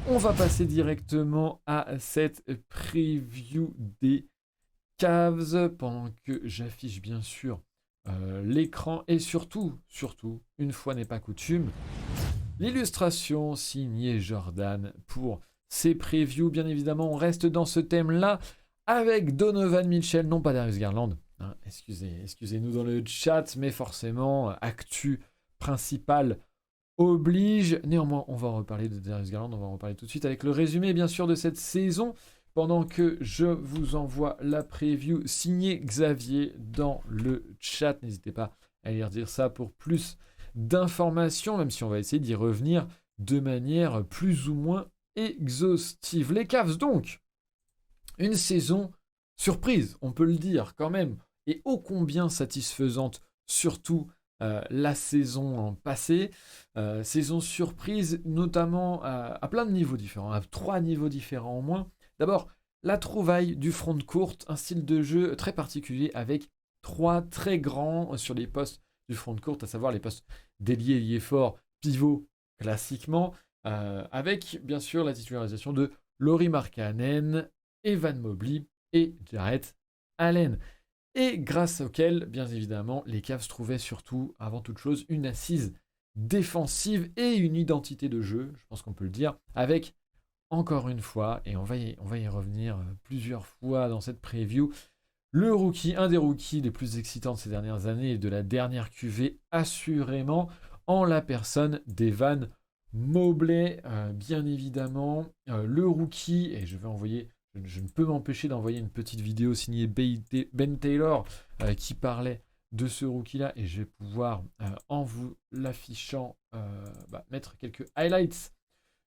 On va passer directement à cette preview des Cavs pendant que j'affiche bien sûr l'écran et surtout, une fois n'est pas coutume, l'illustration signée Jordan pour ces previews. Bien évidemment, on reste dans ce thème-là avec Donovan Mitchell, non pas Darius Garland. Hein, excusez-nous dans le chat, mais forcément, actu principale oblige. Néanmoins, on va en reparler de Darius Garland, on va en reparler tout de suite avec le résumé, bien sûr, de cette saison. Pendant que je vous envoie la preview signée Xavier dans le chat. N'hésitez pas à lire dire ça pour plus d'informations, même si on va essayer d'y revenir de manière plus ou moins exhaustive. Les Cavs donc, une saison surprise, on peut le dire quand même, et ô combien satisfaisante, surtout la saison passée. Saison surprise, notamment à plein de niveaux différents, à 3 niveaux différents au moins. D'abord, la trouvaille du front de courte, un style de jeu très particulier avec 3 très grands sur les postes du front de courte, à savoir les postes d'ailier, ailier fort, pivot classiquement, avec bien sûr la titularisation de Lauri Markkanen, Evan Mobley et Jarrett Allen. Et grâce auquel, bien évidemment, les Cavs trouvaient surtout, avant toute chose, une assise défensive et une identité de jeu, je pense qu'on peut le dire, avec, encore une fois, et on va y revenir plusieurs fois dans cette preview, le rookie, un des rookies les plus excitants de ces dernières années et de la dernière QV, assurément, en la personne d'Evan Mobley, bien évidemment, le rookie, et je ne peux m'empêcher d'envoyer une petite vidéo signée Ben Taylor qui parlait de ce rookie-là, et je vais pouvoir, en vous l'affichant, mettre quelques highlights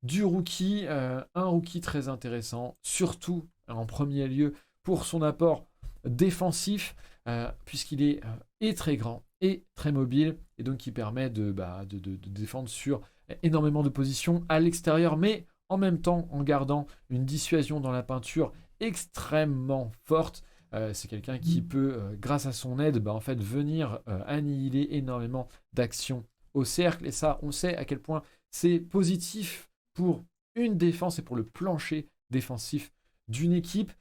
du rookie. Un rookie très intéressant, surtout en premier lieu pour son apport défensif, puisqu'il est très grand et très mobile, et donc qui permet de défendre sur énormément de positions à l'extérieur, mais en même temps en gardant une dissuasion dans la peinture extrêmement forte. C'est quelqu'un qui peut, grâce à son aide, en fait, venir annihiler énormément d'actions au cercle. Et ça, on sait à quel point c'est positif pour une défense et pour le plancher défensif d'une équipe.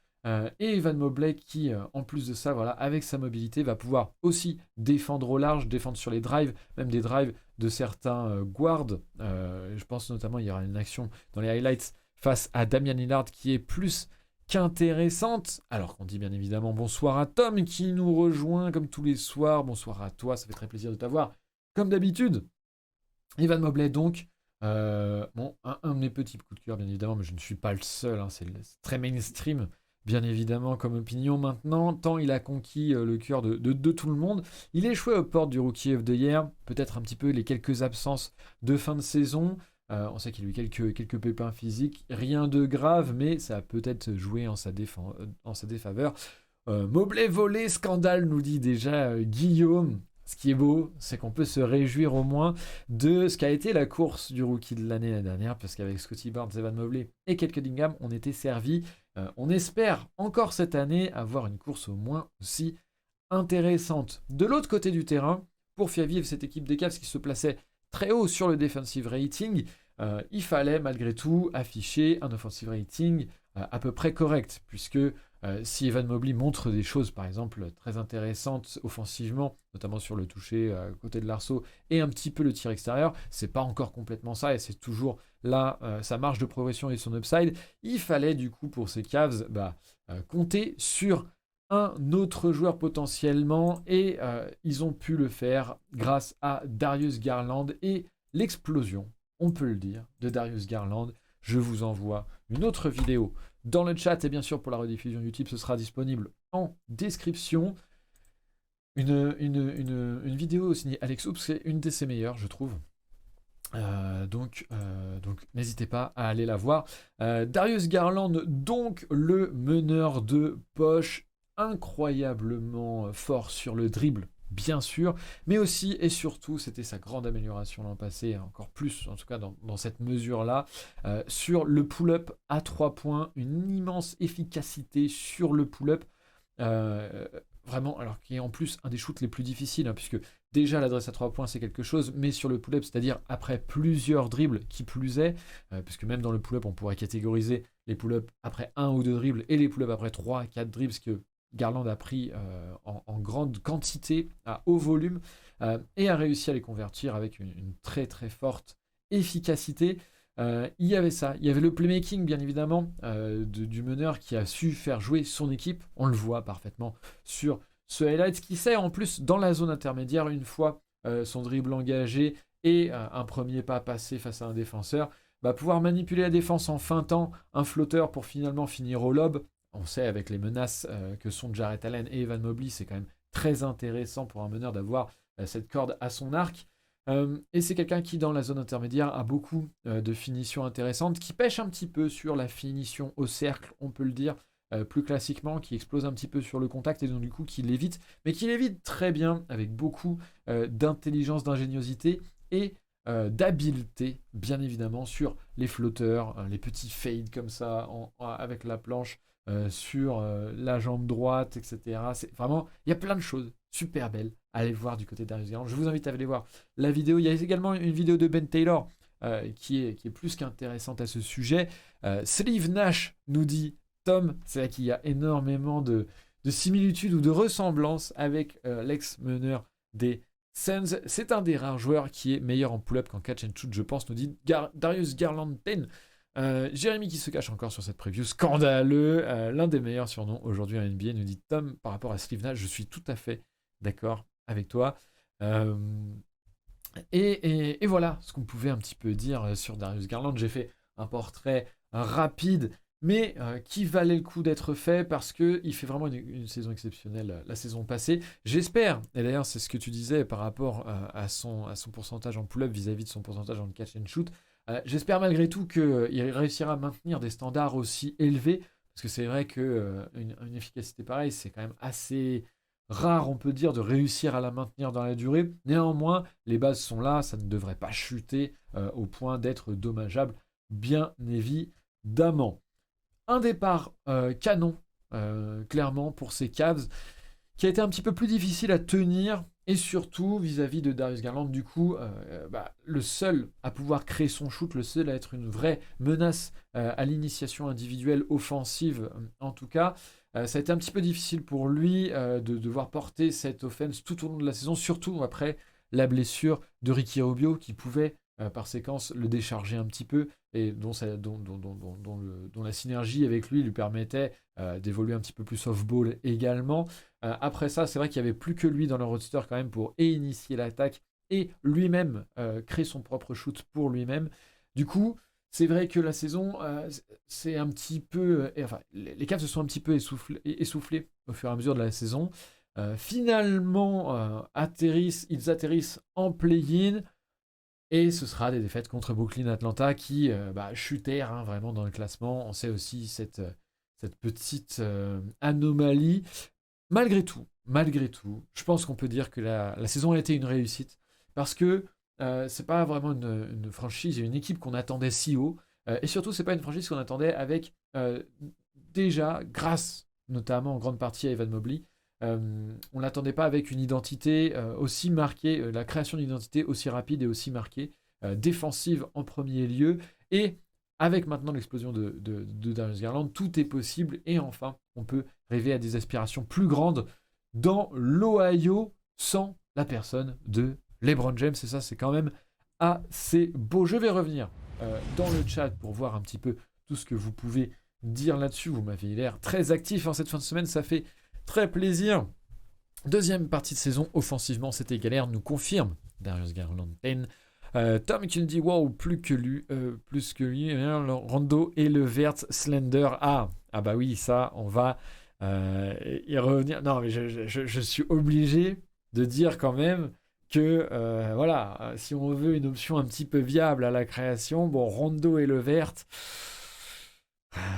Et Evan Mobley qui, en plus de ça, voilà, avec sa mobilité, va pouvoir aussi défendre au large, défendre sur les drives, même des drives de certains guards. Je pense notamment, il y aura une action dans les highlights face à Damian Lillard qui est plus qu'intéressante. Alors qu'on dit bien évidemment bonsoir à Tom qui nous rejoint comme tous les soirs. Bonsoir à toi, ça fait très plaisir de t'avoir. Comme d'habitude, Evan Mobley donc. Un de mes petits coups de cœur, bien évidemment, mais je ne suis pas le seul, hein, c'est très mainstream, bien évidemment, comme opinion maintenant, tant il a conquis le cœur de tout le monde. Il échouait aux portes du Rookie of the Year, peut-être un petit peu les quelques absences de fin de saison. On sait qu'il a eu quelques pépins physiques, rien de grave, mais ça a peut-être joué en sa défaveur. Mobley volé, scandale, nous dit déjà Guillaume. Ce qui est beau, c'est qu'on peut se réjouir au moins de ce qu'a été la course du rookie de l'année dernière, parce qu'avec Scottie Barnes, Evan Mobley et Cade Cunningham, on était servi. On espère encore cette année avoir une course au moins aussi intéressante. De l'autre côté du terrain, pour faire vivre cette équipe des Cavs qui se plaçait très haut sur le defensive rating, il fallait malgré tout afficher un offensive rating à peu près correct, puisque si Evan Mobley montre des choses, par exemple, très intéressantes offensivement, notamment sur le toucher à côté de l'arceau et un petit peu le tir extérieur, c'est pas encore complètement ça et c'est toujours là sa marge de progression et son upside. Il fallait du coup pour ces Cavs compter sur un autre joueur potentiellement et ils ont pu le faire grâce à Darius Garland et l'explosion, on peut le dire, de Darius Garland. Je vous envoie une autre vidéo dans le chat et bien sûr pour la rediffusion YouTube, ce sera disponible en description. Une vidéo signée Alex Hoops, c'est une de ses meilleures, je trouve. Donc n'hésitez pas à aller la voir. Darius Garland, donc le meneur de poche, incroyablement fort sur le dribble, bien sûr, mais aussi et surtout, c'était sa grande amélioration l'an passé, encore plus en tout cas dans cette mesure-là, sur le pull-up à 3 points, une immense efficacité sur le pull-up. Vraiment, alors qui est en plus un des shoots les plus difficiles, hein, puisque déjà l'adresse à 3 points c'est quelque chose, mais sur le pull-up, c'est-à-dire après plusieurs dribbles, qui plus est, puisque même dans le pull-up on pourrait catégoriser les pull-ups après 1 ou 2 dribbles et les pull-ups après 3, 4 dribbles, ce que Garland a pris en grande quantité, à haut volume, et a réussi à les convertir avec une très très forte efficacité. Il y avait ça, il y avait le playmaking bien évidemment du meneur qui a su faire jouer son équipe, on le voit parfaitement sur ce highlight, qui sait en plus dans la zone intermédiaire, une fois son dribble engagé et un premier pas passé face à un défenseur, pouvoir manipuler la défense en feintant un flotteur pour finalement finir au lob. On sait avec les menaces que sont Jarrett Allen et Evan Mobley, c'est quand même très intéressant pour un meneur d'avoir cette corde à son arc. Et c'est quelqu'un qui, dans la zone intermédiaire, a beaucoup de finitions intéressantes, qui pêche un petit peu sur la finition au cercle, on peut le dire, plus classiquement, qui explose un petit peu sur le contact et donc du coup qui l'évite, mais qui l'évite très bien, avec beaucoup d'intelligence, d'ingéniosité et d'habileté, bien évidemment, sur les flotteurs, les petits fades comme ça, avec la planche, sur la jambe droite, etc. C'est vraiment, il y a plein de choses super belles à aller voir du côté de Darius Garland. Je vous invite à aller voir la vidéo. Il y a également une vidéo de Ben Taylor qui est plus qu'intéressante à ce sujet. Steve Nash nous dit, Tom, c'est là qu'il y a énormément de similitudes ou de ressemblances avec l'ex-meneur des Suns. C'est un des rares joueurs qui est meilleur en pull-up qu'en catch and shoot, je pense, nous dit Darius Garland 10. Jérémy qui se cache encore sur cette preview, scandaleux, l'un des meilleurs surnoms aujourd'hui en NBA, nous dit Tom. Par rapport à Steve Nash, je suis tout à fait d'accord avec toi. Et voilà ce qu'on pouvait un petit peu dire sur Darius Garland. J'ai fait un portrait rapide, mais qui valait le coup d'être fait parce qu'il fait vraiment une saison exceptionnelle la saison passée. J'espère, et d'ailleurs c'est ce que tu disais par rapport à son pourcentage en pull-up vis-à-vis de son pourcentage en catch and shoot, j'espère malgré tout qu'il réussira à maintenir des standards aussi élevés, parce que c'est vrai qu'une efficacité pareille, c'est quand même assez rare, on peut dire, de réussir à la maintenir dans la durée. Néanmoins, les bases sont là, ça ne devrait pas chuter au point d'être dommageable, bien évidemment. Un départ canon, clairement, pour ces Cavs, qui a été un petit peu plus difficile à tenir, et surtout vis-à-vis de Darius Garland, du coup, le seul à pouvoir créer son shoot, le seul à être une vraie menace à l'initiation individuelle offensive, en tout cas. Ça a été un petit peu difficile pour lui de devoir porter cette offense tout au long de la saison, surtout après la blessure de Ricky Rubio, qui pouvait par séquence le décharger un petit peu, et dont la synergie avec lui permettait d'évoluer un petit peu plus off-ball également. Après ça, c'est vrai qu'il n'y avait plus que lui dans le roster quand même pour initier l'attaque et lui-même créer son propre shoot pour lui-même. Du coup, c'est vrai que la saison, c'est un petit peu... les Cavs se sont un petit peu essoufflés au fur et à mesure de la saison. Finalement, ils atterrissent en play-in. Et ce sera des défaites contre Brooklyn, Atlanta qui chutèrent vraiment dans le classement. On sait aussi cette petite anomalie. Malgré tout, je pense qu'on peut dire que la saison a été une réussite. Parce que c'est pas vraiment une franchise et une équipe qu'on attendait si haut. Et surtout, c'est pas une franchise qu'on attendait avec déjà, grâce notamment en grande partie à Evan Mobley, on l'attendait pas avec une identité aussi marquée, la création d'une identité aussi rapide et aussi marquée, défensive en premier lieu, et avec maintenant l'explosion de Darius Garland, tout est possible, et enfin, on peut rêver à des aspirations plus grandes dans l'Ohio sans la personne de LeBron James, et ça, c'est quand même assez beau. Je vais revenir dans le chat pour voir un petit peu tout ce que vous pouvez dire là-dessus. Vous m'avez l'air très actif en cette fin de semaine, ça fait très plaisir. Deuxième partie de saison, offensivement, c'était galère, nous confirme Darius Garland 10. Tom qui nous dit wow, plus que lui, le Rondo et le Vert Slender. Ah bah oui, ça, on va y revenir. Non, mais je suis obligé de dire quand même que si on veut une option un petit peu viable à la création, bon, Rondo et le Vert,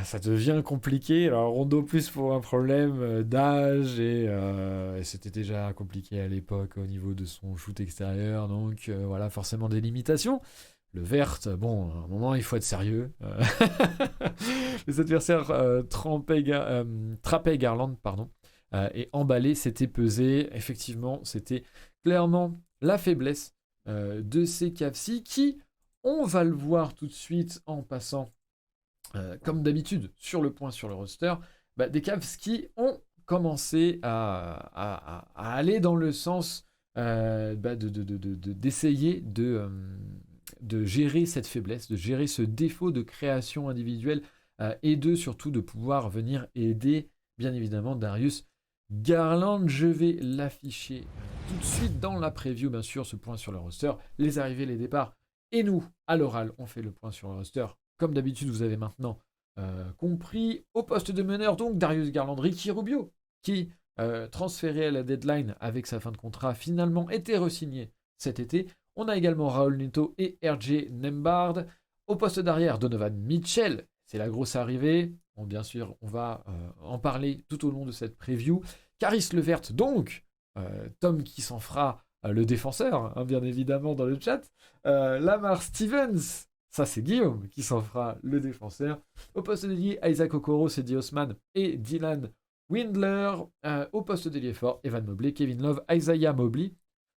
ça devient compliqué. Alors Rondo plus pour un problème d'âge et c'était déjà compliqué à l'époque au niveau de son shoot extérieur, donc forcément des limitations. Le Vert, bon, à un moment il faut être sérieux. Les adversaires trappaient Garland, et emballé, c'était pesé. Effectivement, c'était clairement la faiblesse de ces Cavs-ci qui, on va le voir tout de suite en passant, comme d'habitude, sur le point sur le roster, des Cavs qui ont commencé à aller dans le sens d'essayer de gérer cette faiblesse, de gérer ce défaut de création individuelle et surtout de pouvoir venir aider, bien évidemment, Darius Garland. Je vais l'afficher tout de suite dans la preview, bien sûr, ce point sur le roster, les arrivées, les départs. Et nous, à l'oral, on fait le point sur le roster. Comme d'habitude, vous avez maintenant compris. Au poste de meneur, donc, Darius Garland, Ricky Rubio, qui, transféré à la deadline avec sa fin de contrat, finalement était re-signé cet été. On a également Raul Neto et RJ Nembhard. Au poste d'arrière, Donovan Mitchell, c'est la grosse arrivée. Bon, bien sûr, on va en parler tout au long de cette preview. Caris Levert, donc, Tom qui s'en fera le défenseur, hein, bien évidemment, dans le chat. Lamar Stevens, ça c'est Guillaume qui s'en fera le défenseur. Au poste d'ailier, Isaac Okoro, Cedi Osman et Dylan Windler. Au poste d'ailier fort, Evan Mobley, Kevin Love, Isaiah Mobley.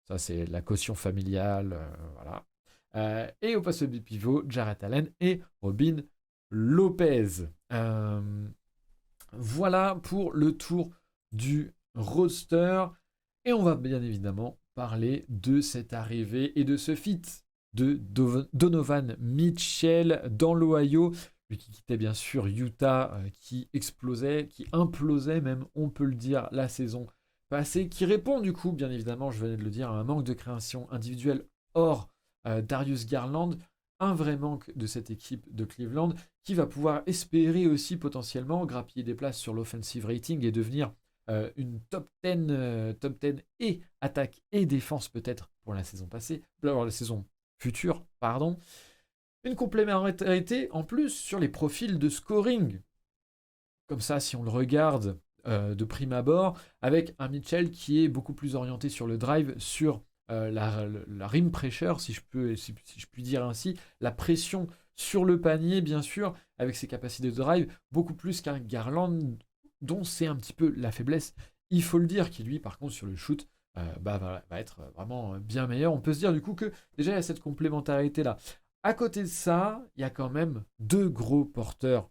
Ça c'est la caution familiale, voilà. Et au poste de pivot, Jarrett Allen et Robin Lopez. Voilà pour le tour du roster. Et on va bien évidemment parler de cette arrivée et de ce fit de Donovan Mitchell dans l'Ohio, lui qui quittait bien sûr Utah, qui explosait, qui implosait même, on peut le dire, la saison passée, qui répond du coup, bien évidemment, je venais de le dire, à un manque de création individuelle hors Darius Garland, un vrai manque de cette équipe de Cleveland, qui va pouvoir espérer aussi potentiellement grappiller des places sur l'offensive rating et devenir une top 10 et attaque et défense peut-être pour la saison passée, pour la saison future, pardon. Une complémentarité en plus sur les profils de scoring. Comme ça, si on le regarde de prime abord, avec un Mitchell qui est beaucoup plus orienté sur le drive, sur la rim pressure, si je puis dire ainsi, la pression sur le panier, bien sûr, avec ses capacités de drive, beaucoup plus qu'un Garland dont c'est un petit peu la faiblesse, il faut le dire, qui lui, par contre, sur le shoot, va être vraiment bien meilleur. On peut se dire du coup que déjà il y a cette complémentarité-là. À côté de ça, il y a quand même deux gros porteurs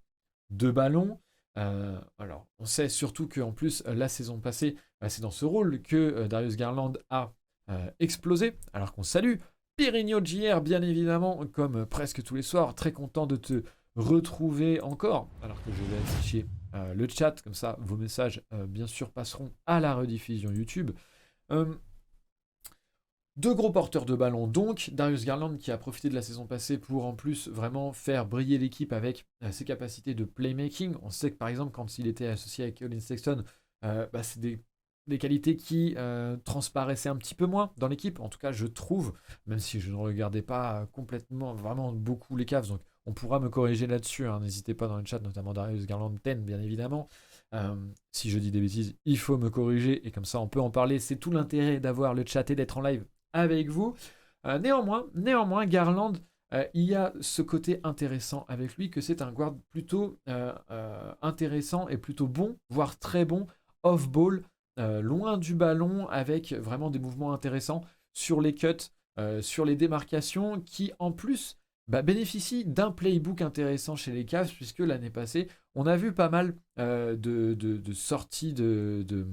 de ballon. Alors, on sait surtout qu'en plus, la saison passée, c'est dans ce rôle que Darius Garland a explosé, alors qu'on salue Pirigno JR, bien évidemment, comme presque tous les soirs. Très content de te retrouver encore, alors que je vais afficher le chat, comme ça vos messages bien sûr passeront à la rediffusion YouTube. Deux gros porteurs de ballon donc, Darius Garland qui a profité de la saison passée pour en plus vraiment faire briller l'équipe avec ses capacités de playmaking. On sait que par exemple quand il était associé avec Colin Sexton, c'est des qualités qui transparaissaient un petit peu moins dans l'équipe, en tout cas je trouve, même si je ne regardais pas complètement, vraiment beaucoup les Cavs, donc on pourra me corriger là-dessus, hein. N'hésitez pas dans le chat, notamment Darius Garland 10 bien évidemment. Si je dis des bêtises, il faut me corriger et comme ça on peut en parler. C'est tout l'intérêt d'avoir le chat et d'être en live avec vous. Néanmoins, Garland, il y a ce côté intéressant avec lui, que c'est un guard plutôt intéressant et plutôt bon, voire très bon, off-ball, loin du ballon, avec vraiment des mouvements intéressants sur les cuts, sur les démarcations, qui en plus bénéficient d'un playbook intéressant chez les Cavs, puisque l'année passée, on a vu pas mal de sorties de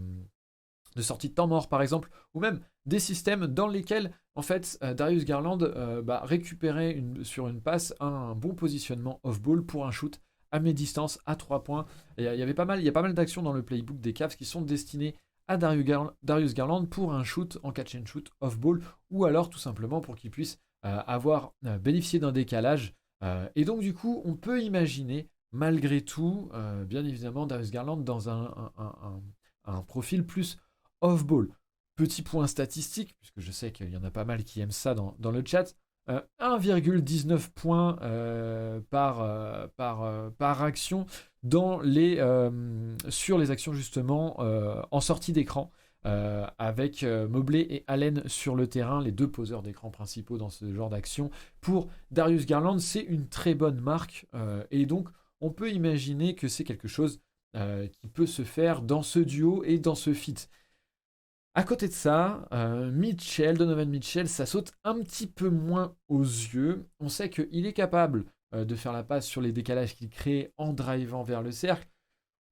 sorties de temps mort par exemple, ou même des systèmes dans lesquels en fait Darius Garland récupérait sur une passe un bon positionnement off-ball pour un shoot à mi-distance à 3 points. Il y a pas mal d'actions dans le playbook des Cavs qui sont destinées à Darius Garland pour un shoot en catch and shoot off-ball, ou alors tout simplement pour qu'il puisse avoir bénéficié d'un décalage. Et donc du coup on peut imaginer malgré tout, bien évidemment, Darius Garland dans un profil plus off-ball. Petit point statistique, puisque je sais qu'il y en a pas mal qui aiment ça dans le chat. 1,19 points par action sur les actions justement en sortie d'écran, avec Mobley et Allen sur le terrain, les deux poseurs d'écran principaux dans ce genre d'action. Pour Darius Garland, c'est une très bonne marque, et donc on peut imaginer que c'est quelque chose qui peut se faire dans ce duo et dans ce fit. À côté de ça, Donovan Mitchell, ça saute un petit peu moins aux yeux. On sait qu'il est capable de faire la passe sur les décalages qu'il crée en drivant vers le cercle.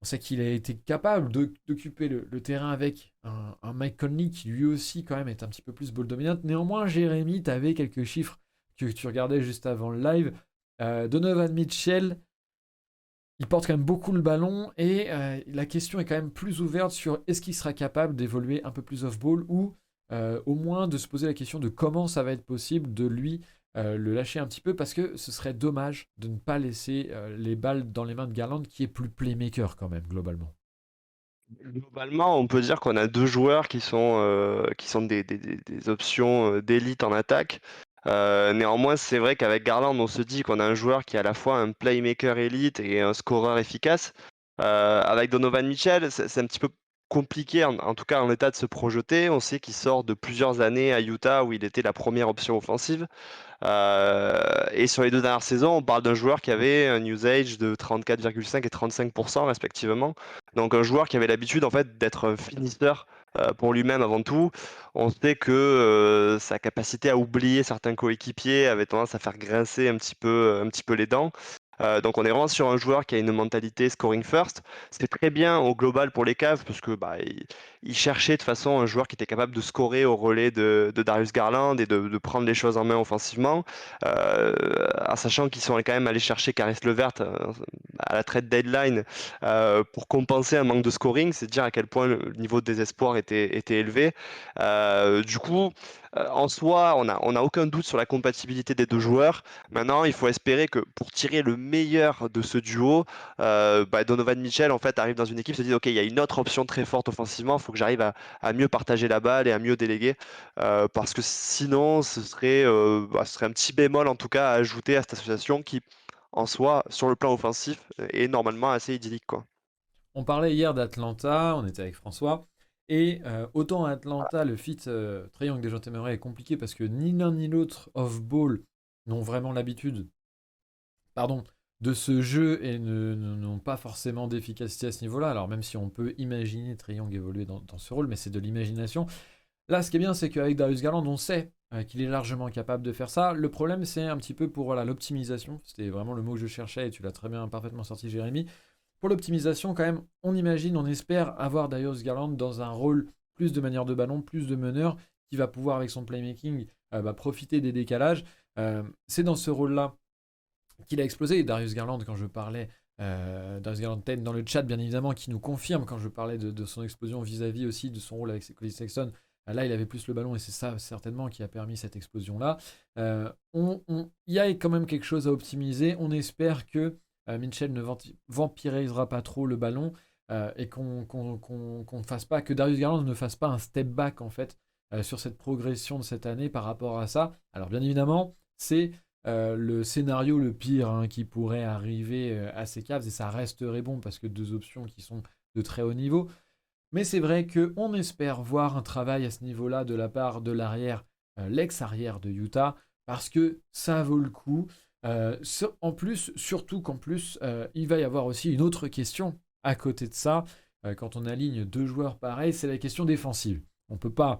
On sait qu'il a été capable d'occuper le terrain avec un Mike Conley qui lui aussi quand même est un petit peu plus ball dominant. Néanmoins, Jérémy, tu avais quelques chiffres que tu regardais juste avant le live. Donovan Mitchell, il porte quand même beaucoup le ballon et la question est quand même plus ouverte sur est-ce qu'il sera capable d'évoluer un peu plus off-ball ou au moins de se poser la question de comment ça va être possible de lui le lâcher un petit peu parce que ce serait dommage de ne pas laisser les balles dans les mains de Garland qui est plus playmaker quand même globalement. Globalement, on peut dire qu'on a deux joueurs qui sont des options d'élite en attaque. Néanmoins, c'est vrai qu'avec Garland, on se dit qu'on a un joueur qui est à la fois un playmaker élite et un scoreur efficace. Avec Donovan Mitchell, c'est un petit peu compliqué, en tout cas en état de se projeter. On sait qu'il sort de plusieurs années à Utah où il était la première option offensive. Et sur les deux dernières saisons, on parle d'un joueur qui avait un usage de 34,5 et 35% respectivement. Donc un joueur qui avait l'habitude en fait d'être un finisseur pour lui-même avant tout. On sait que sa capacité à oublier certains coéquipiers avait tendance à faire grincer un petit peu les dents. Donc on est vraiment sur un joueur qui a une mentalité scoring first. C'est très bien au global pour les Cavs parce que il cherchait de façon un joueur qui était capable de scorer au relais de Darius Garland et de prendre les choses en main offensivement, en sachant qu'ils sont quand même allés chercher Caris LeVert à la trade deadline pour compenser un manque de scoring, c'est dire à quel point le niveau de désespoir était élevé. Du coup, en soi, on a aucun doute sur la compatibilité des deux joueurs. Maintenant, il faut espérer que pour tirer le meilleur de ce duo, Donovan Mitchell en fait arrive dans une équipe, se dit ok, il y a une autre option très forte offensivement, il faut que j'arrive à mieux partager la balle et à mieux déléguer, parce que sinon ce serait un petit bémol en tout cas à ajouter à cette association qui en soi sur le plan offensif est normalement assez idyllique quoi. On parlait hier d'Atlanta, on était avec François, et autant à Atlanta, le fit triangle des gens est compliqué parce que ni l'un ni l'autre off-ball n'ont vraiment l'habitude, pardon, de ce jeu et n'ont pas forcément d'efficacité à ce niveau-là. Alors même si on peut imaginer Triangle évoluer dans ce rôle, mais c'est de l'imagination. Là, ce qui est bien, c'est qu'avec Darius Garland, on sait qu'il est largement capable de faire ça. Le problème, c'est un petit peu pour voilà, l'optimisation. C'était vraiment le mot que je cherchais et tu l'as très bien, parfaitement sorti, Jérémy. Pour l'optimisation, quand même, on imagine, on espère avoir Darius Garland dans un rôle plus de manière de ballon, plus de meneur, qui va pouvoir, avec son playmaking, profiter des décalages. C'est dans ce rôle-là qu'il a explosé. Et Darius Garland, quand je parlais, Darius Garland 10 dans le chat, bien évidemment, qui nous confirme quand je parlais de son explosion vis-à-vis aussi de son rôle avec Colin Sexton. Là, il avait plus le ballon et c'est ça certainement qui a permis cette explosion-là. Il y a quand même quelque chose à optimiser. On espère que Mitchell ne vampirisera pas trop le ballon et qu'on ne fasse pas, que Darius Garland ne fasse pas un step back en fait sur cette progression de cette année par rapport à ça. Alors bien évidemment, c'est le scénario le pire qui pourrait arriver à ces Cavs et ça resterait bon parce que deux options qui sont de très haut niveau. Mais c'est vrai qu'on espère voir un travail à ce niveau-là de la part de l'arrière, l'ex-arrière de Utah, parce que ça vaut le coup. En plus, surtout qu'en plus, il va y avoir aussi une autre question à côté de ça. Quand on aligne deux joueurs pareils, c'est la question défensive. On ne peut pas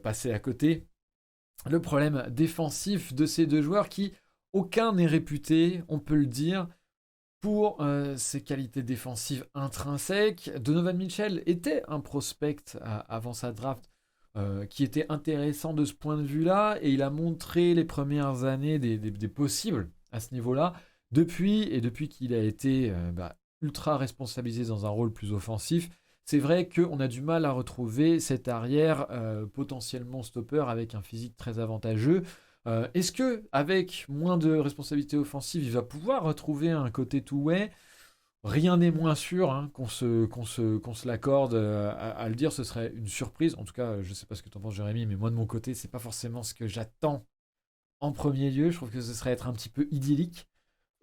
passer à côté. Le problème défensif de ces deux joueurs qui, aucun n'est réputé, on peut le dire, pour ses qualités défensives intrinsèques. Donovan Mitchell était un prospect avant sa draft qui était intéressant de ce point de vue-là, et il a montré les premières années des possibles à ce niveau-là. Depuis qu'il a été ultra responsabilisé dans un rôle plus offensif, c'est vrai qu'on a du mal à retrouver cet arrière potentiellement stopper avec un physique très avantageux. Est-ce que avec moins de responsabilités offensives, il va pouvoir retrouver un côté two-way? Rien n'est moins sûr qu'on se l'accorde à le dire. Ce serait une surprise. En tout cas, je ne sais pas ce que tu en penses, Jérémy, mais moi de mon côté, c'est pas forcément ce que j'attends en premier lieu. Je trouve que ce serait être un petit peu idyllique.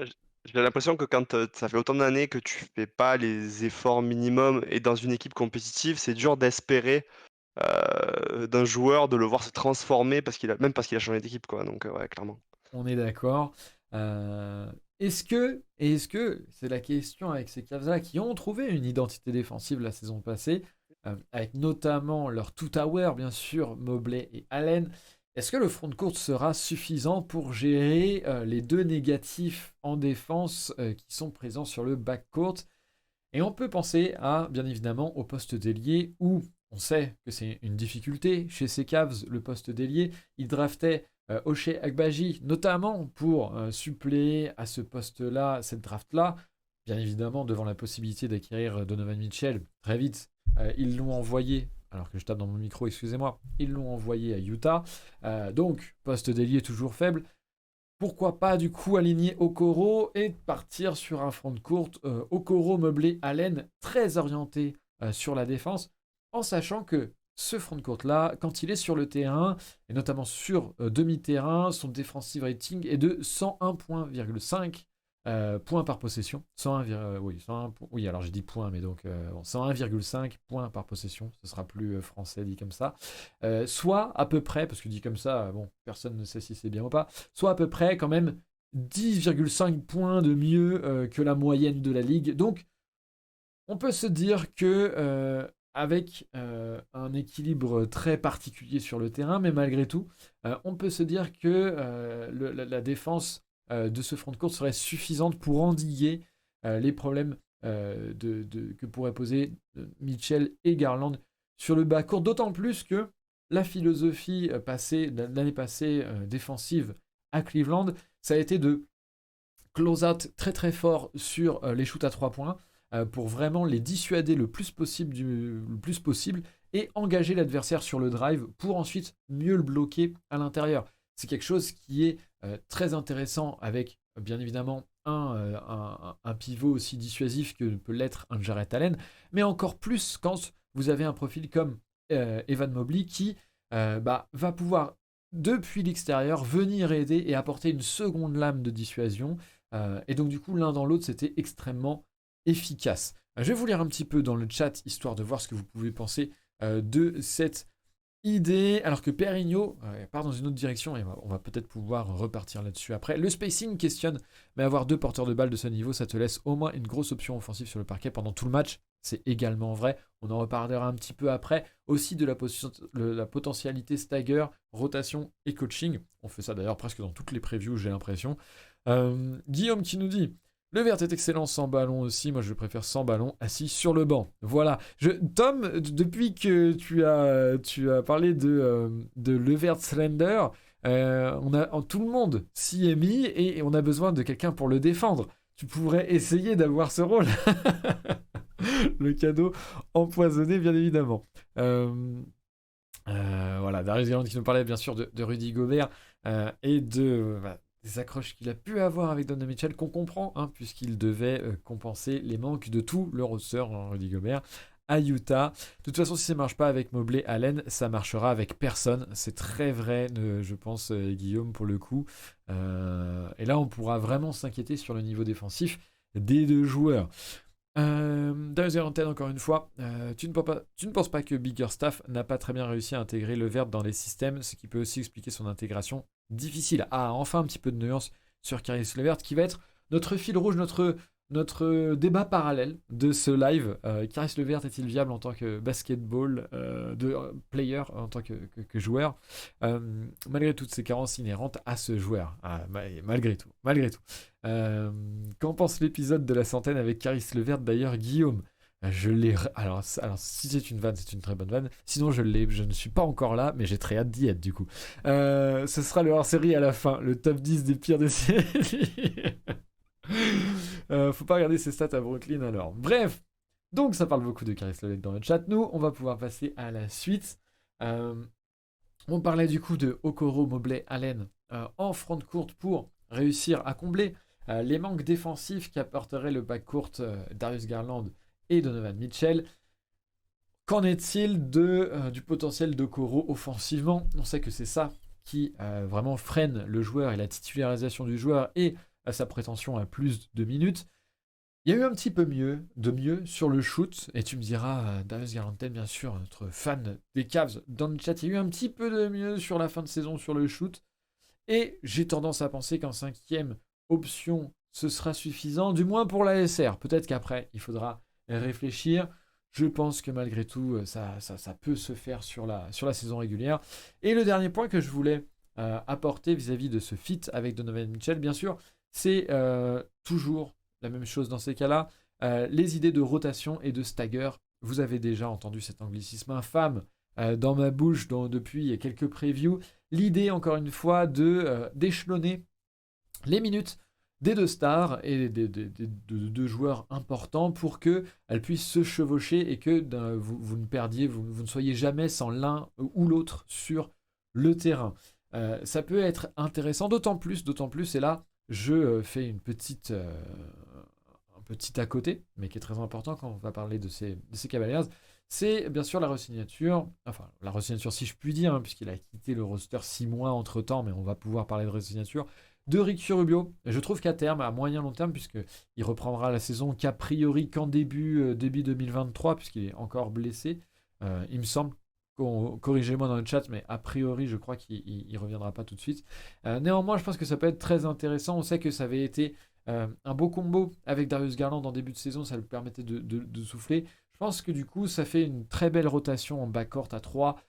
J- J'ai l'impression que quand ça fait autant d'années que tu fais pas les efforts minimums et dans une équipe compétitive, c'est dur d'espérer d'un joueur de le voir se transformer parce qu'il a changé d'équipe quoi. Donc ouais, clairement. On est d'accord. Euh, est-ce que c'est la question avec ces Cavs-là qui ont trouvé une identité défensive la saison passée? avec notamment leur two-tower, bien sûr, Mobley et Allen. Est-ce que le front de court sera suffisant pour gérer les deux négatifs en défense qui sont présents sur le backcourt? Et on peut penser à, bien évidemment, au poste d'ailier où on sait que c'est une difficulté chez ces Cavs, le poste d'ailier. Ils draftaient Ochai Agbaji, notamment pour suppléer à ce poste-là, cette draft-là. Bien évidemment, devant la possibilité d'acquérir Donovan Mitchell, très vite, ils l'ont envoyé, alors que je tape dans mon micro, excusez-moi, ils l'ont envoyé à Utah. Donc, poste d'ailier toujours faible. Pourquoi pas du coup aligner Okoro et partir sur un front de courte Okoro, Mobley, Allen, très orienté sur la défense, en sachant que ce front de courte là, quand il est sur le terrain, et notamment sur demi-terrain, son defensive rating est de 101,5 points par possession. 101, oui, 101, oui, alors j'ai dit points, mais donc 101,5 points par possession, ce sera plus français dit comme ça. Soit à peu près, parce que dit comme ça, bon, personne ne sait si c'est bien ou pas, soit à peu près quand même 10,5 points de mieux que la moyenne de la ligue. Donc, on peut se dire que avec un équilibre très particulier sur le terrain, mais malgré tout, on peut se dire que la défense de ce front de course serait suffisante pour endiguer les problèmes que pourraient poser Mitchell et Garland sur le bas court, d'autant plus que la philosophie l'année passée défensive à Cleveland, ça a été de close out très très fort sur les shoots à 3 points pour vraiment les dissuader le plus possible et engager l'adversaire sur le drive pour ensuite mieux le bloquer à l'intérieur. C'est quelque chose qui est très intéressant avec bien évidemment un pivot aussi dissuasif que peut l'être un Jarrett Allen, mais encore plus quand vous avez un profil comme Evan Mobley qui va pouvoir depuis l'extérieur venir aider et apporter une seconde lame de dissuasion. Et donc du coup l'un dans l'autre c'était extrêmement efficace. Je vais vous lire un petit peu dans le chat histoire de voir ce que vous pouvez penser de cette idée, alors que Perigno part dans une autre direction et on va peut-être pouvoir repartir là-dessus après. Le spacing questionne, mais avoir deux porteurs de balles de ce niveau, ça te laisse au moins une grosse option offensive sur le parquet pendant tout le match. C'est également vrai. On en reparlera un petit peu après. Aussi de la potentialité stagger, rotation et coaching. On fait ça d'ailleurs presque dans toutes les previews, j'ai l'impression. Guillaume qui nous dit Levert est excellent sans ballon aussi. Moi, je préfère sans ballon assis sur le banc. Voilà. Tom, depuis que tu as parlé de Levert Slender, tout le monde s'y est mis et on a besoin de quelqu'un pour le défendre. Tu pourrais essayer d'avoir ce rôle. Le cadeau empoisonné, bien évidemment. Voilà, Darius Garland qui nous parlait bien sûr de Rudy Gobert et des accroches qu'il a pu avoir avec Donovan Mitchell, qu'on comprend, hein, puisqu'il devait compenser les manques de tout le roster, Rudy Gobert, à Utah. De toute façon, si ça ne marche pas avec Mobley Allen, ça marchera avec personne. C'est très vrai, je pense, Guillaume, pour le coup. Et là, on pourra vraiment s'inquiéter sur le niveau défensif des deux joueurs. Darius Garland, encore une fois, tu ne penses pas que Biggerstaff n'a pas très bien réussi à intégrer Levert dans les systèmes, ce qui peut aussi expliquer son intégration difficile. Enfin un petit peu de nuance sur Caris Levert qui va être notre fil rouge, notre débat parallèle de ce live. Caris Levert est-il viable en tant que basketball player, en tant que joueur, malgré toutes ces carences inhérentes à ce joueur, malgré tout. Qu'en pense l'épisode de la centaine avec Caris Levert d'ailleurs, Guillaume? Je l'ai. Alors, si c'est une vanne, c'est une très bonne vanne. Sinon, je ne suis pas encore là, mais j'ai très hâte d'y être du coup. Ce sera le hors-série à la fin, le top 10 des pires des séries. Faut pas regarder ses stats à Brooklyn alors. Bref, donc ça parle beaucoup de Caris Levert dans le chat. Nous, on va pouvoir passer à la suite. On parlait du coup de Okoro, Mobley, Allen en front courte pour réussir à combler les manques défensifs qu'apporterait le backcourt Darius Garland et Donovan Mitchell. Qu'en est-il du potentiel d'Okoro offensivement? On sait que c'est ça qui vraiment freine le joueur et la titularisation du joueur et sa prétention à plus de minutes. Il y a eu un petit peu de mieux sur le shoot, et tu me diras, Darius Garland, bien sûr, notre fan des Cavs dans le chat, il y a eu un petit peu de mieux sur la fin de saison sur le shoot, et j'ai tendance à penser qu'en cinquième option, ce sera suffisant, du moins pour la SR. Peut-être qu'après, il faudra réfléchir. je pense que malgré tout, ça peut se faire sur la saison régulière. Et le dernier point que je voulais apporter vis-à-vis de ce fit avec Donovan Mitchell, bien sûr, c'est toujours la même chose dans ces cas-là. Les idées de rotation et de stagger. Vous avez déjà entendu cet anglicisme infâme dans ma bouche depuis quelques previews. L'idée, encore une fois, d'échelonner les minutes des deux stars et des deux joueurs importants pour qu'elles puissent se chevaucher et que vous ne perdiez, vous ne soyez jamais sans l'un ou l'autre sur le terrain. Ça peut être intéressant, d'autant plus, et là, je fais un petit à côté, mais qui est très important quand on va parler de ces Cavaliers, c'est bien sûr la re-signature, si je puis dire, puisqu'il a quitté le roster 6 mois entre temps, mais on va pouvoir parler de re-signature, de Ricky Rubio. Je trouve qu'à terme, à moyen long terme, puisqu'il reprendra la saison qu'a priori qu'en début 2023, puisqu'il est encore blessé, il me semble. Corrigez-moi dans le chat, mais a priori, je crois qu'il ne reviendra pas tout de suite. Néanmoins, je pense que ça peut être très intéressant. On sait que ça avait été un beau combo avec Darius Garland en début de saison, ça lui permettait de souffler. Je pense que du coup, ça fait une très belle rotation en backcourt à 3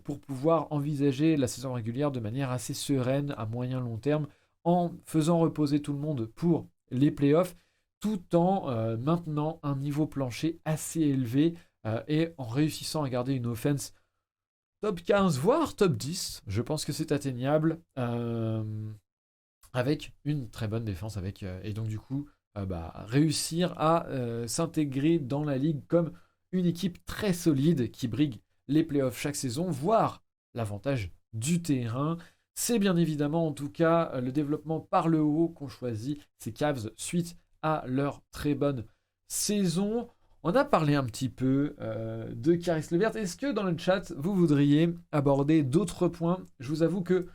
pour pouvoir envisager la saison régulière de manière assez sereine à moyen long terme, en faisant reposer tout le monde pour les playoffs, tout en maintenant un niveau plancher assez élevé et en réussissant à garder une offense top 15, voire top 10. Je pense que c'est atteignable avec une très bonne défense. Et donc du coup, réussir à s'intégrer dans la ligue comme une équipe très solide qui brigue les playoffs chaque saison, voire l'avantage du terrain. C'est bien évidemment en tout cas le développement par le haut qu'ont choisi ces Cavs suite à leur très bonne saison. On a parlé un petit peu de Caris LeVert. Est-ce que dans le chat, vous voudriez aborder d'autres points? Je vous avoue que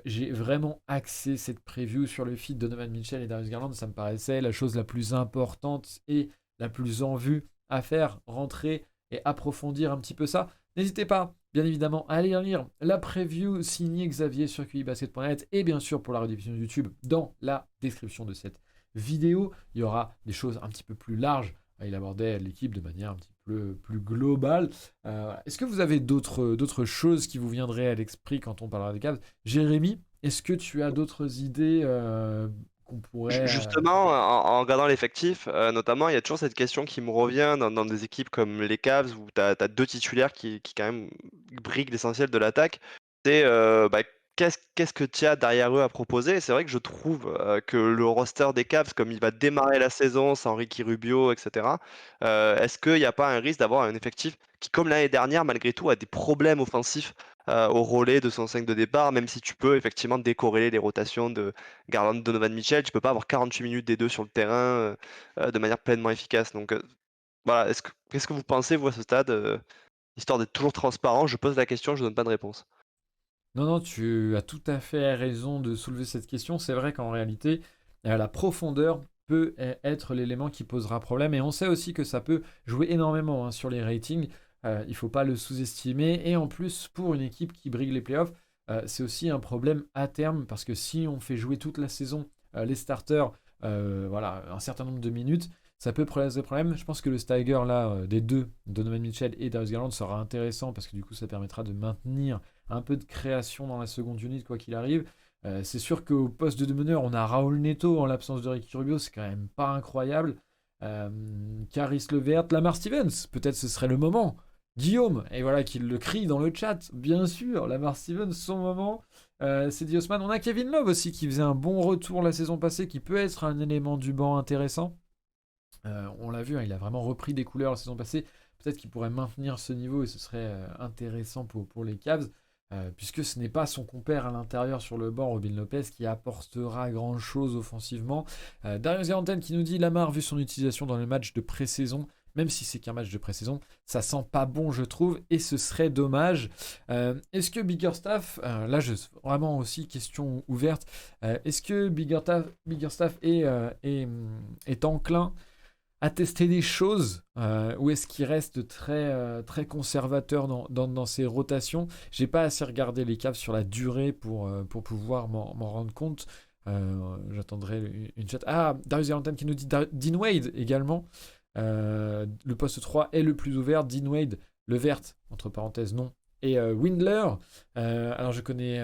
j'ai vraiment axé cette preview sur le feat de Donovan Mitchell et Darius Garland. Ça me paraissait la chose la plus importante et la plus en vue à faire, rentrer et approfondir un petit peu ça. N'hésitez pas, bien évidemment, à aller lire la preview signée Xavier sur QIBasket.net et bien sûr pour la rediffusion YouTube dans la description de cette vidéo. Il y aura des choses un petit peu plus larges. Il abordait l'équipe de manière un petit peu plus globale. Est-ce que vous avez d'autres choses qui vous viendraient à l'esprit quand on parlera des Cavs? Jérémy, est-ce que tu as d'autres idées qu'on pourrait... Justement, en regardant l'effectif, notamment, il y a toujours cette question qui me revient dans des équipes comme les Cavs où tu as 2 titulaires qui quand même briguent l'essentiel de l'attaque. C'est qu'est-ce que tu as derrière eux à proposer? Et c'est vrai que je trouve que le roster des Cavs, comme il va démarrer la saison sans Ricky Rubio, etc., est-ce qu'il n'y a pas un risque d'avoir un effectif qui, comme l'année dernière, malgré tout, a des problèmes offensifs au relais de son 5 de départ, même si tu peux effectivement décorréler les rotations de Garland, Donovan Mitchell, tu peux pas avoir 48 minutes des deux sur le terrain de manière pleinement efficace. Donc voilà, qu'est-ce que vous pensez, vous, à ce stade, histoire d'être toujours transparent? Je pose la question, je donne pas de réponse. Non, tu as tout à fait raison de soulever cette question. C'est vrai qu'en réalité, la profondeur peut être l'élément qui posera problème. Et on sait aussi que ça peut jouer énormément sur les ratings. Il ne faut pas le sous-estimer. Et en plus, pour une équipe qui brigue les playoffs, c'est aussi un problème à terme. Parce que si on fait jouer toute la saison les starters, un certain nombre de minutes, ça peut poser problème. Je pense que le stagger là, des deux, Donovan Mitchell et Darius Garland, sera intéressant parce que du coup, ça permettra de maintenir un peu de création dans la seconde unité, quoi qu'il arrive. C'est sûr qu'au poste de meneur, on a Raoul Neto en l'absence de Ricky Rubio, c'est quand même pas incroyable. Caris LeVert, Lamar Stevens, peut-être ce serait le moment. Guillaume, et voilà qu'il le crie dans le chat, bien sûr, Lamar Stevens, son moment. C'est Diosman. On a Kevin Love aussi qui faisait un bon retour la saison passée, qui peut être un élément du banc intéressant. On l'a vu, il a vraiment repris des couleurs la saison passée. Peut-être qu'il pourrait maintenir ce niveau et ce serait intéressant pour les Cavs. Puisque ce n'est pas son compère à l'intérieur sur le banc, Robin Lopez, qui apportera grand-chose offensivement. Darius Garland qui nous dit Lamar, vu son utilisation dans le match de pré-saison, même si c'est qu'un match de pré-saison, ça sent pas bon, je trouve, et ce serait dommage. Est-ce que Biggerstaff, vraiment aussi question ouverte, est-ce que Biggerstaff est enclin à tester des choses ou est-ce qu'il reste très, très conservateur dans ses rotations? J'ai pas assez regardé les Cavs sur la durée pour pouvoir m'en rendre compte. J'attendrai une chat. Ah, Darius Garland qui nous dit Dean Wade également. Le poste 3 est le plus ouvert. Dean Wade, le vert, entre parenthèses, non. Et Windler. Alors, je connais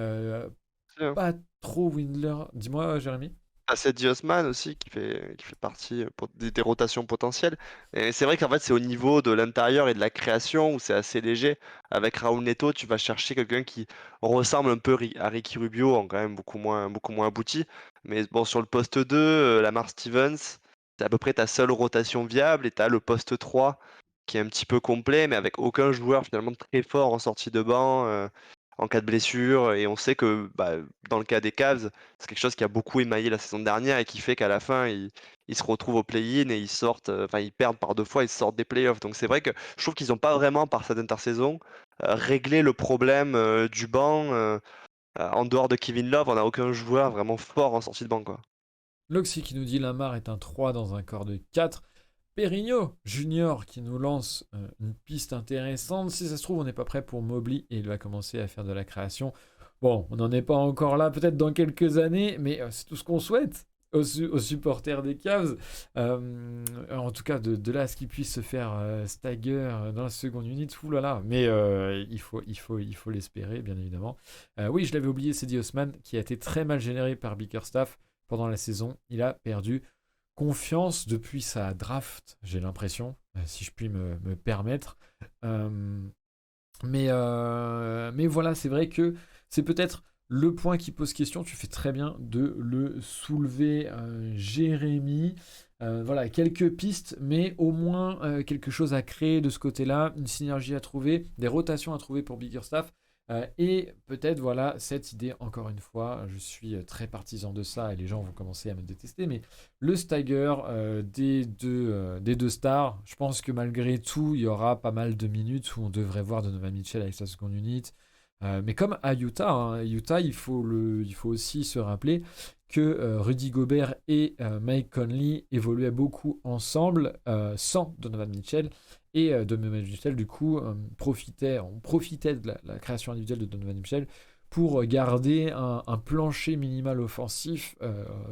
pas trop Windler. Dis-moi, Jérémy. Cedi Osman aussi qui fait partie des rotations potentielles. Et c'est vrai qu'en fait c'est au niveau de l'intérieur et de la création où c'est assez léger. Avec Raúl Neto, tu vas chercher quelqu'un qui ressemble un peu à Ricky Rubio, en quand même beaucoup moins abouti. Mais bon, sur le poste 2, Lamar Stevens, c'est à peu près ta seule rotation viable et tu as le poste 3 qui est un petit peu complet, mais avec aucun joueur finalement très fort en sortie de banc. En cas de blessure, et on sait que dans le cas des Cavs, c'est quelque chose qui a beaucoup émaillé la saison dernière et qui fait qu'à la fin, ils se retrouvent au play-in et ils sortent, enfin ils perdent par 2 fois, ils sortent des playoffs. Donc c'est vrai que je trouve qu'ils n'ont pas vraiment, par cette intersaison, réglé le problème du banc. En dehors de Kevin Love, on n'a aucun joueur vraiment fort en sortie de banc, quoi. Loxy qui nous dit Lamar est un 3 dans un corps de 4. Perigno Junior qui nous lance une piste intéressante. Si ça se trouve, on n'est pas prêt pour Mobley et il va commencer à faire de la création. Bon, on n'en est pas encore là, peut-être dans quelques années, mais c'est tout ce qu'on souhaite aux supporters des Cavs. En tout cas, de là à ce qu'ils puissent se faire stagger dans la seconde unit, oulala. Mais il faut l'espérer, bien évidemment. Oui, je l'avais oublié, Cedi Osman, qui a été très mal généré par Bickerstaff pendant la saison. Il a perdu confiance depuis sa draft, j'ai l'impression, si je puis me permettre. Euh, mais voilà, c'est vrai que c'est peut-être le point qui pose question. Tu fais très bien de le soulever, Jérémy. Voilà, quelques pistes, mais au moins quelque chose à créer de ce côté-là, une synergie à trouver, des rotations à trouver pour Bickerstaff. Et peut-être, voilà, cette idée, encore une fois, je suis très partisan de ça et les gens vont commencer à me détester, mais le stagger des deux stars, je pense que malgré tout, il y aura pas mal de minutes où on devrait voir Donovan Mitchell avec sa seconde unit. Mais comme à Utah, Utah, il faut aussi se rappeler que Rudy Gobert et Mike Conley évoluaient beaucoup ensemble sans Donovan Mitchell. Et Donovan Mitchell, du coup, on profitait de la création individuelle de Donovan Mitchell pour garder un plancher minimal offensif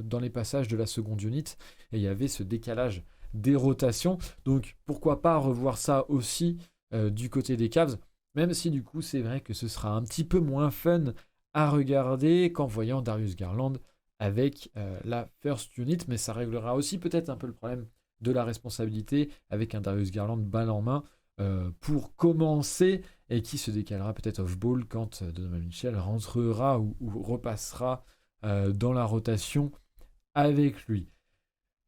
dans les passages de la seconde unit. Et il y avait ce décalage des rotations. Donc pourquoi pas revoir ça aussi du côté des Cavs, même si du coup c'est vrai que ce sera un petit peu moins fun à regarder qu'en voyant Darius Garland avec la first unit, mais ça réglera aussi peut-être un peu le problème de la responsabilité avec un Darius Garland balle en main pour commencer et qui se décalera peut-être off-ball quand Donovan Mitchell rentrera ou repassera dans la rotation avec lui.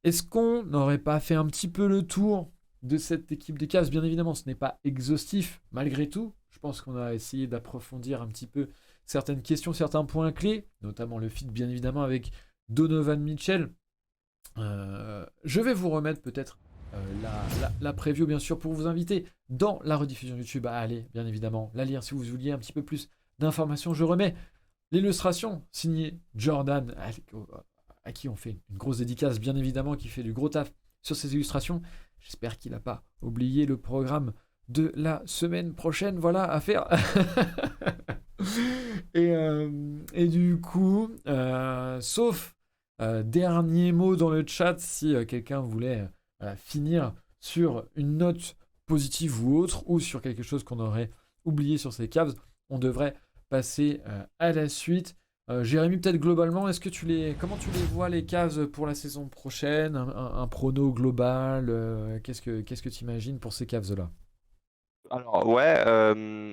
Est-ce qu'on n'aurait pas fait un petit peu le tour de cette équipe des Cavs? Bien évidemment, ce n'est pas exhaustif malgré tout. Je pense qu'on a essayé d'approfondir un petit peu certaines questions, certains points clés, notamment le fit bien évidemment avec Donovan Mitchell. Je vais vous remettre peut-être la preview, bien sûr, pour vous inviter dans la rediffusion YouTube à aller, bien évidemment, la lire si vous vouliez un petit peu plus d'informations. Je remets l'illustration signée Jordan, à qui on fait une grosse dédicace, bien évidemment, qui fait du gros taf sur ces illustrations. J'espère qu'il n'a pas oublié le programme de la semaine prochaine, voilà, à faire. et du coup, sauf dernier mot dans le chat, si quelqu'un voulait finir sur une note positive ou autre, ou sur quelque chose qu'on aurait oublié sur ces Cavs, on devrait passer à la suite. Jérémy, peut-être globalement, comment tu les vois les Cavs pour la saison prochaine? Un prono global, qu'est-ce que tu imagines pour ces Cavs-là? Alors ouais,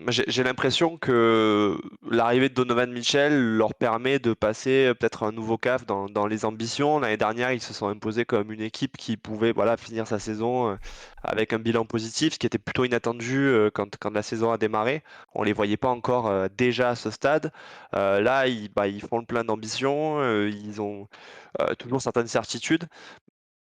j'ai l'impression que l'arrivée de Donovan Mitchell leur permet de passer peut-être un nouveau cap dans les ambitions. L'année dernière, ils se sont imposés comme une équipe qui pouvait voilà, finir sa saison avec un bilan positif, ce qui était plutôt inattendu quand la saison a démarré. On les voyait pas encore déjà à ce stade. Là, ils font le plein d'ambition, ils ont toujours certaines certitudes.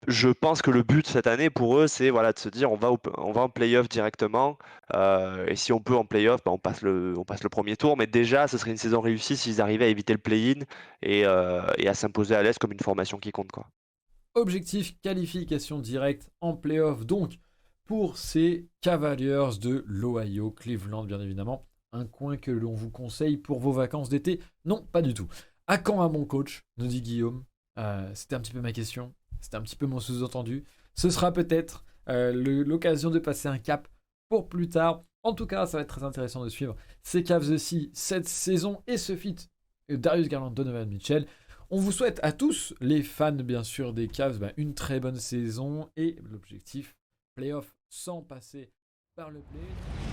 Je pense que le but cette année pour eux, c'est voilà, de se dire on va en play-off directement. Et si on peut en play-off, on passe le premier tour. Mais déjà, ce serait une saison réussie s'ils arrivaient à éviter le play-in et à s'imposer à l'Est comme une formation qui compte, quoi. Objectif qualification directe en playoff, donc pour ces Cavaliers de l'Ohio, Cleveland bien évidemment. Un coin que l'on vous conseille pour vos vacances d'été? Non, pas du tout. À quand un bon coach, nous dit Guillaume. C'était un petit peu ma question, c'était un petit peu mon sous-entendu. Ce sera peut-être l'occasion de passer un cap pour plus tard. En tout cas, ça va être très intéressant de suivre ces Cavs aussi cette saison et ce feat Darius Garland, Donovan Mitchell. On vous souhaite à tous, les fans bien sûr des Cavs, une très bonne saison et l'objectif playoff sans passer par le play.